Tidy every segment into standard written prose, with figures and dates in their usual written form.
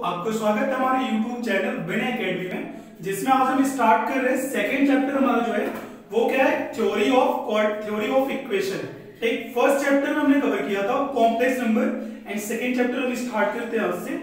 आपको स्वागत है हमारे YouTube चैनल विनय एकेडमी में, जिसमें आज हम स्टार्ट कर रहे हैं सेकंड चैप्टर। हमारा जो है वो क्या है, थ्योरी ऑफ इक्वेशन। एक फर्स्ट चैप्टर में हमने कवर किया था complex number and second chapter हम स्टार्ट करते हैं आज से।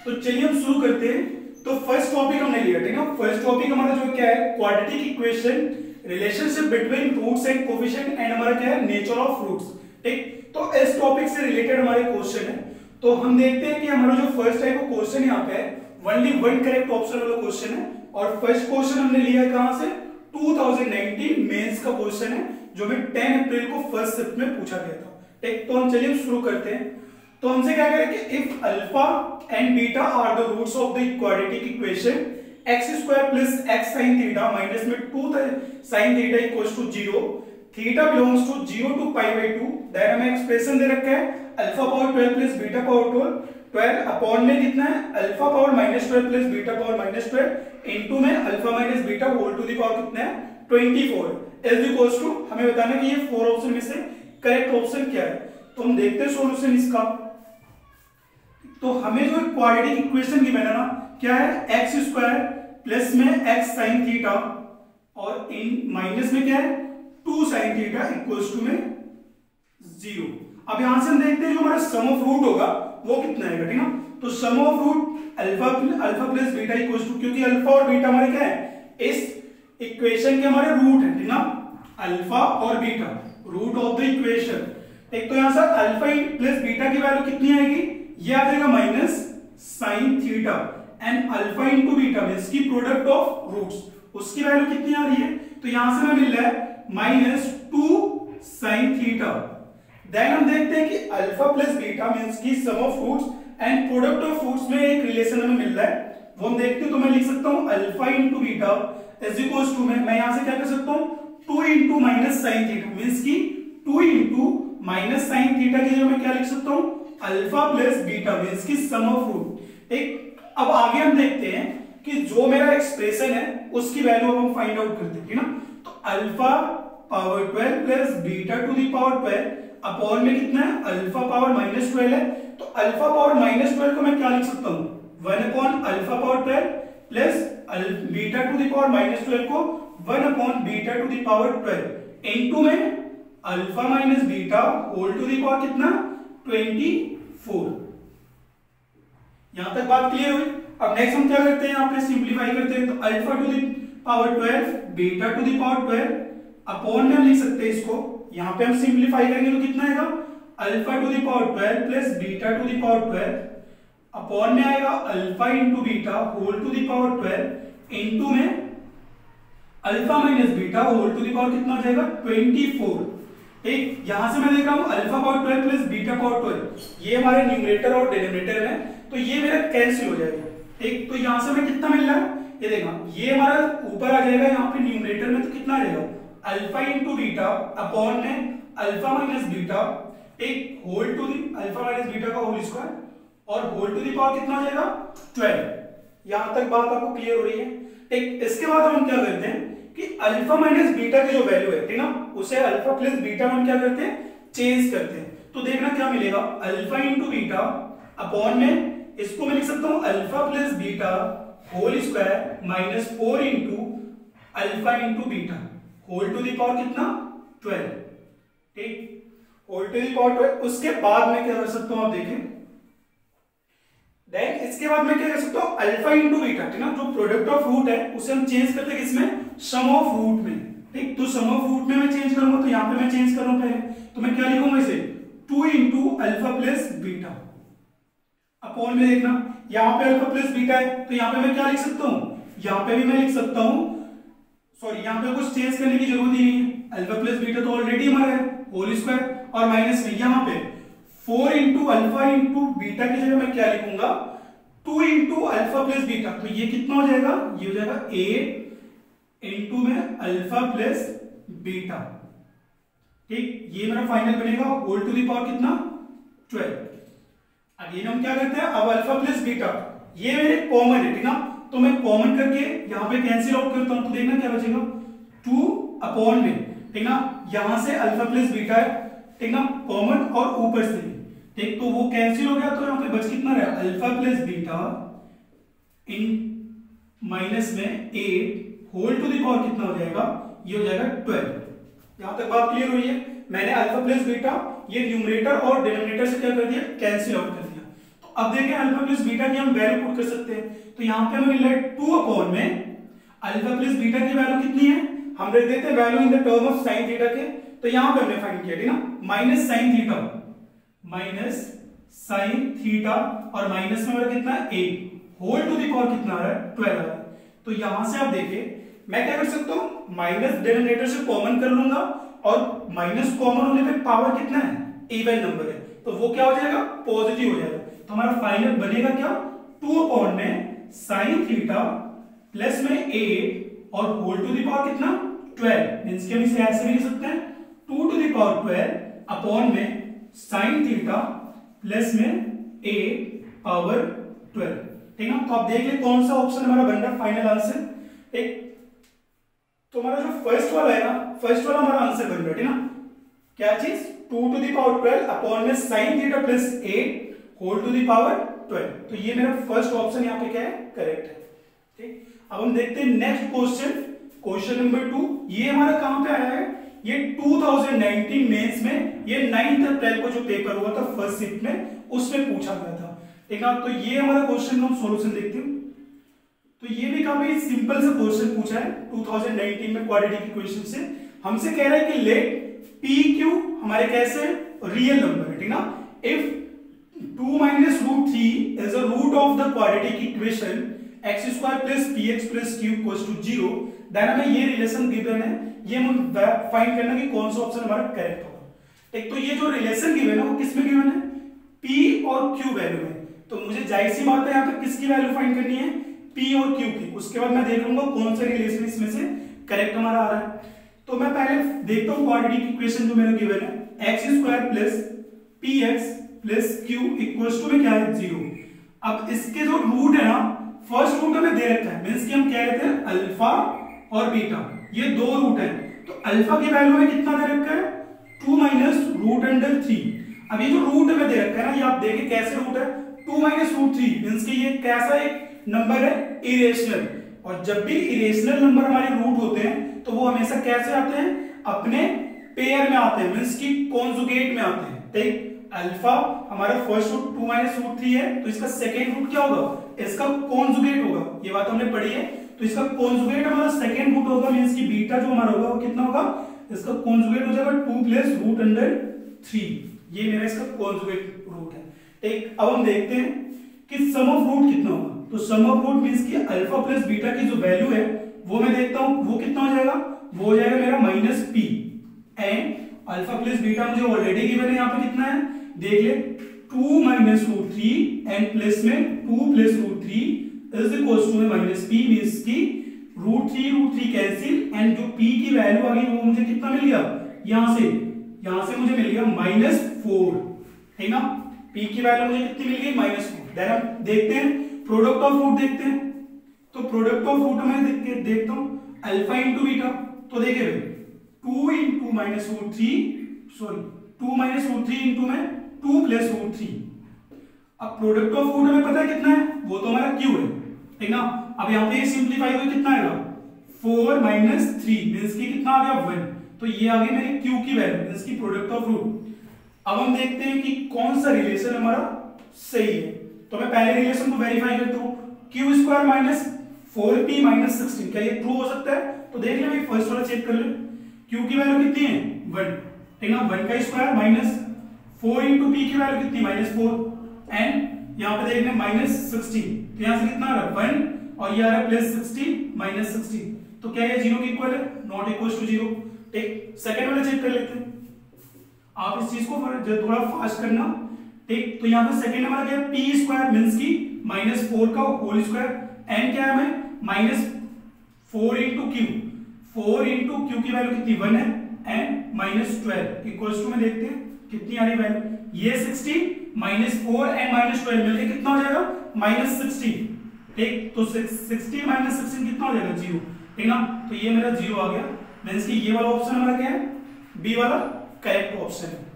तो चलिए हम शुरू करते हैं। तो फर्स्ट टॉपिक हमने लिया, ठीक है। फर्स्ट टॉपिक हमारा जो क्या है, quadratic equation, relationship between roots and coefficient and हमारा क्या है, नेचर ऑफ रूट्स। ठीक, तो इस टॉपिक से रिलेटेड हमारे क्वेश्चन है। तो हम देखते हैं कि हमारा जो फर्स्ट है वो क्वेश्चन यहाँ पे है, ओनली वन करेक्ट ऑप्शन वाला क्वेश्चन है। और फर्स्ट क्वेश्चन हमने लिया है कहां से, 2019 मेंस का क्वेश्चन है, जो हमें 10 अप्रैल को फर्स्ट शिफ्ट में पूछा गया था। ठीक, तो हम चलिए शुरू करते हैं। तो हमसे क्या कह रहा है कि if alpha and beta are the roots of the quadratic equation x² plus x sin theta minus में 2 sin theta equals to 0, theta belongs to 0 to π/2, then हमें एक्सप्रेशन दे रखा है alpha power 12 plus beta power 12 upon में कितना है, alpha power -12 plus beta power -12 into में alpha minus beta whole to the power कितना है, 24 इज इक्वल्स टू, हमें बताना है कि ये 4 ऑप्शन में से करेक्ट ऑप्शन क्या है। तो हम देखते हैं सॉल्यूशन इसका। तो हमें जो क्वाड्रेटिक इक्वेशन की मैंने ना क्या है, x² प्लस में x sin थीटा और इन माइनस में क्या है 2 sin थीटा इक्वल्स टू में 0। अब यहां से हम देखते हैं जो हमारा सम ऑफ रूट होगा वो कितना आएगा, ठीक है। तो sum of root alpha plus beta equals to, क्योंकि अल्फा और बीटा हमारे क्या है, इस इक्वेशन के हमारे रूट है, ठीक ना, अल्फा और beta root of the equation. एक तो यहां से अल्फा प्लस बीटा की वैल्यू कितनी आएगी, ये आ जाएगा minus sine theta and alpha into beta में इसकी प्रोडक्ट ऑफ रूट्स, उसकी वैल्यू कितनी आ रही है, तो यहां से हमें मिल रहा है -2 sin थीटा। देन हम देखते हैं कि अल्फा प्लस बीटा मींस की sum of roots and product of roots में एक रिलेशन हमें मिल रहा है, वो हम देखते हैं। तो मैं लिख सकता हूं alpha into beta is equals to में मैं यहां से क्या कर सकता हूं, 2 into minus sine theta means की 2 इंटू माइनस साइन थीटा की जगह मैं क्या लिख सकता हूं, अल्फा प्लस बीटा मींस की सम ऑफ रूट। एक अब आगे हम देखते हैं कि जो मेरा एक्सप्रेशन है उसकी वैल्यू हम फाइंड आउट करते हैं, ठीक ना। तो alpha power 12 plus beta to the power 12 upon में कितना है, अल्फा पावर -12 है। तो अल्फा पावर -12 को मैं क्या लिख सकता हूं, 1 upon alpha power 12 plus beta to the power -12 को 1 upon beta to the power 12 into में alpha minus beta whole to the power कितना, 24। यहां तक बात क्लियर हुई। अब नेक्स्ट हम क्या करते हैं, यहाँ पे सिंप्लीफाई करते हैं। तो alpha to the power 12 beta to the power 12 upon में हम लिख सकते हैं इसको, यहां पे हम सिंप्लीफाई करेंगे तो कितना आएगा, alpha to the power 12 plus beta to the power 12 upon में आएगा alpha into beta whole to the power 12 into में alpha minus beta whole to the power कितना हो जाएगा, 24। एक यहां से मैं देख रहा हूं alpha power 12 plus beta power 12, ये हमारे न्यूमरेटर और डिनोमिनेटर में, तो ये मेरा कैंसिल हो जाएगा। एक तो यहां से हमें कितना मिल रहा है, ये देखा, ये हमारा ऊपर आ जाएगा यहाँ पे न्यूमरेटर में, तो कितना आ जाएगा, अल्फा इंटू बीटा अपॉन में अल्फा माइनस बीटा एक whole to the alpha minus beta का होल स्क्वायर और होल टू दी पावर कितना आ जाएगा, 12। यहां तक बात आपको क्लियर हो रही है। एक इसके बाद हम क्या करते हैं कि अल्फा माइनस बीटा की जो वैल्यू है, ठीक ना, उसे अल्फा प्लस बीटा में हम क्या करते हैं, चेंज करते हैं। तो देखना क्या मिलेगा, अल्फा इंटू बीटा अपॉन में इसको मैं लिख सकता हूं alpha plus beta whole square -4 into alpha into beta whole to the power कितना, 12। ठीक, होल टू दी पावर 12। उसके बाद मैं क्या कर सकता हूं, आप देखें, देन इसके बाद मैं क्या कर सकता हूं, अल्फा इंटू बीटा, ठीक ना, जो प्रोडक्ट ऑफ रूट है उसे हम चेंज करते हैं किसमें, सम ऑफ रूट में। ठीक, तो सम ऑफ रूट में मैं चेंज करूंगा, तो यहां पे मैं चेंज कर रहा हूं पहले, तो मैं क्या लिखूंगा इसे 2 into alpha plus beta upon में देखना, यहां पे अल्फा प्लस बीटा है, तो यहां पे मैं क्या लिख सकता हूं, यहां पे भी मैं लिख सकता हूं, सॉरी यहां पे कुछ चेंज करने की जरूरत ही नहीं है, अल्फा प्लस बीटा तो ऑलरेडी हमारा है होल स्क्वायर, और माइनस में यहां पे 4 इंटू अल्फा इंटू बीटा की जगह मैं क्या लिखूंगा, 2 इंटू अल्फा प्लस बीटा, तो ये कितना हो जाएगा, ये हो जाएगा 8 इंटू में अल्फा प्लस बीटा। ठीक, ये मेरा फाइनल बनेगा होल टू दी पावर कितना, 12। अगेन हम क्या करते हैं, अब अल्फा प्लस बीटा ये मेरे कॉमन है, ठीक ना, तो मैं कॉमन करके यहां पे कैंसिल आउट करता हूं, तो देखना क्या बचेगा, 2 अपॉन में, ठीक ना, यहां से अल्फा प्लस बीटा है, ठीक ना, कॉमन और ऊपर से, ठीक, तो वो कैंसिल हो गया, तो यहां पे बच कितना रहा, अल्फा प्लस बीटा इन माइनस में 8 होल टू द पावर कितना हो जाएगा, ये हो जाएगा 12। यहां तक बात क्लियर हुई है। मैंने अल्फा प्लस बीटा ये न्यूमरेटर और डिनोमिनेटर से क्या कर दिया, कैंसिल आउट कर दिया। तो अब देखें अल्फा प्लस बीटा की हम वैल्यू पुट कर सकते हैं। तो यहां पे हमें मिल रहा है 2 अपॉन में अल्फा प्लस बीटा की वैल्यू कितनी है, हम रख देते हैं value in the term of sine theta के। तो यहां पे हमने फाइंड किया, ठीक ना, minus sine theta, minus sine theta और माइनस में हमारा कितना है 8 होल टू द पावर कितना आ रहा है 12 आ रहा है। तो यहां से आप देखिए मैं क्या कर सकता हूं, माइनस डिनोमिनेटर से कॉमन कर लूंगा और माइनस कॉमन होने पे पावर कितना है, इवन नंबर है, तो वो क्या हो जाएगा, पॉजिटिव हो जाएगा। तो हमारा फाइनल बनेगा क्या, 2 अपॉन में साइन थीटा प्लस में 8 और होल टू द पावर कितना 12, मींस कि हम इसे ऐसे भी लिख सकते हैं 2 टू द पावर 12 अपॉन में साइन थीटा प्लस में 8 पावर 12, ठीक ना। तो आप देख ले कौन सा ऑप्शन हमारा बन रहा है फाइनल आंसर। एक तो हमारा जो फर्स्ट वाला है ना, फर्स्ट वाला हमारा आंसर बन रहा है, ठीक ना, क्या चीज 2 टू द पावर 12 अपॉन में sine theta plus 8 whole to the power 12। तो ये मेरा फर्स्ट ऑप्शन यहाँ पे क्या है, करेक्ट है, ठीक। अब हम देखते हैं नेक्स्ट क्वेश्चन, क्वेश्चन नंबर 2। ये हमारा कहां पे आया है, ये 2019 मेंस में ये 9 अप्रैल को जो पेपर हुआ था फर्स्ट शिफ्ट में उसमें पूछा गया था, ठीक है। तो ये हमारा क्वेश्चन हम सॉल्यूशन देखते हैं। तो ये भी काफी सिंपल सा क्वेश्चन पूछा है 2019 में क्वाड्रेटिक इक्वेशन से। हमसे कह रहा है कि लेट पी क्यू हमारे कैसे रियल नंबर है, ठीक ना। If 2 minus root 3 is a root of the quadratic equation x square plus p x plus q equals to 0, then हमें ये रिलेशन गिवन है, ये हम फाइंड करना कि कौन सा ऑप्शन हमारा करेक्ट होगा। एक तो ये जो रिलेशन गिवन है वो किसमें गिवन है, पी और क्यू वैल्यू में। तो मुझे जाहिर सी बात है यहाँ पे किसकी वैल्यू फाइंड करनी है, पी और क्यू की। उसके बाद मैं देख लूंगा कौन सा रिलेशन इसमें से करेक्ट हमारा आ रहा है। तो मैं पहले देखता हूँ क्वाड्रेटिक इक्वेशन जो मेरा गिवन है, x square plus p x plus q equals to में क्या है 0। अब इसके जो रूट है ना, फर्स्ट रूट हमें दे रखा है, मींस कि हम कह रहे थे अल्फा और बीटा, ये 2 रूट है। तो अल्फा की वैल्यू में कितना दे रखा है 2 माइनस रूट अंडर 3। अब ये जो रूट हमें दे रखा है ना, ये आप देखिए कैसे रूट है 2 माइनस रूट 3, मींस कि ये कैसा एक नंबर है, इरेशनल। और जब भी इरेशनल नंबर हमारे रूट होते हैं तो वो हमेशा कैसे आते हैं, अपने पेयर में आते हैं, मींस कि कॉन्जुगेट में आते हैं, ठीक। अल्फा हमारा फर्स्ट रूट 2 माइनस रूट 3 है, तो इसका सेकेंड रूट क्या होगा, इसका कॉन्जुगेट होगा, ये बात हमने पढ़ी है। तो इसका कॉन्जुगेट हमारा सेकेंड रूट होगा, मींस कि बीटा जो हमारा होगा वो कितना होगा, इसका कॉन्जुगेट हो जाएगा 2 प्लस रूट अंडर 3, ये मेरा इसका कॉन्जुगेट रूट है, ठीक। अब हम देखते हैं कि सम ऑफ रूट कितना होगा। तो सम ऑफ रूट मींस कि अल्फा प्लस बीटा की जो वैल्यू है वो मैं देखता हूं वो कितना हो जाएगा, वो हो जाएगा मेरा minus P, and alpha plus beta मुझे ऑलरेडी गिवन है, यहाँ पे कितना है देख ले 2 माइनस रूट 3 एंड प्लस में 2 plus root 3 is equals to minus p, means की रूट 3 कैंसिल, एंड जो पी की वैल्यू आ गई वो मुझे कितना मिल गया, यहां से मुझे मिल गया -4, ठीक ना। पी की वैल्यू मुझे कितनी मिल गई -4। देन हम देखते हैं प्रोडक्ट ऑफ रूट देखते हैं। तो प्रोडक्ट ऑफ रूट में देखता हूं अल्फा इंटू बीटा। तो देखिए 2 into minus root 3, sorry 2 minus root 3 into में 2 प्लस रूट 3। अब प्रोडक्ट ऑफ रूट हमें पता है कितना है, वो तो हमारा क्यू है, ठीक ना। अब यहाँ पे सिंप्लीफाई हुआ कितना आएगा 4 माइनस 3, मींस की कितना आ गया 1। तो ये आ गई मेरी क्यू की वैल्यू, मींस की प्रोडक्ट ऑफ रूट। अब हम देखते हैं कि कौन सा रिलेशन हमारा सही है। तो मैं पहले रिलेशन को वेरीफाई करता हूं, Q square minus 4p minus 16, क्या ये ट्रू हो सकता है। तो देख ले भाई फर्स्ट वाला चेक कर ले, क्यू की वैल्यू कितनी है 1, ठीक ना, 1 का स्क्वायर माइनस 4 इंटू पी की वैल्यू कितनी -4, एंड यहाँ पे देखने -16, तो यहाँ से कितना आ रहा है 1 और ये आ रहा है +16 -16, तो क्या ये 0 के इक्वल है, नॉट इक्वल टू 0, ठीक। सेकंड वाला चेक कर लेते हैं, आप इस चीज को थोड़ा फास्ट करना, ठीक। तो यहाँ पे सेकंड नंबर क्या है पी स्क्वायर मींस की -4 का होल स्क्वायर, एंड क्या है हमें -4 इंटू क्यू, 4 इंटू क्यू की वैल्यू कितनी 1 है, एंड -12 इक्वल्स टू में देखते हैं कितनी आ रही वैल्यू, ये 16 -4 एंड -12 मिलके कितना हो जाएगा -16, ठीक। तो 16 -16 कितना हो जाएगा 0, ठीक ना। तो ये मेरा 0 आ गया, मींस कि ये वाला ऑप्शन हमारा क्या है, बी वाला करेक्ट ऑप्शन है।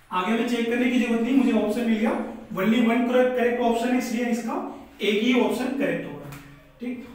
आगे हमें चेक करने की जरूरत नहीं, मुझे ऑप्शन मिल गया, ओनली 1 करेक्ट ऑप्शन है, इसलिए इसका एक ही ऑप्शन करेक्ट होगा। ठीक।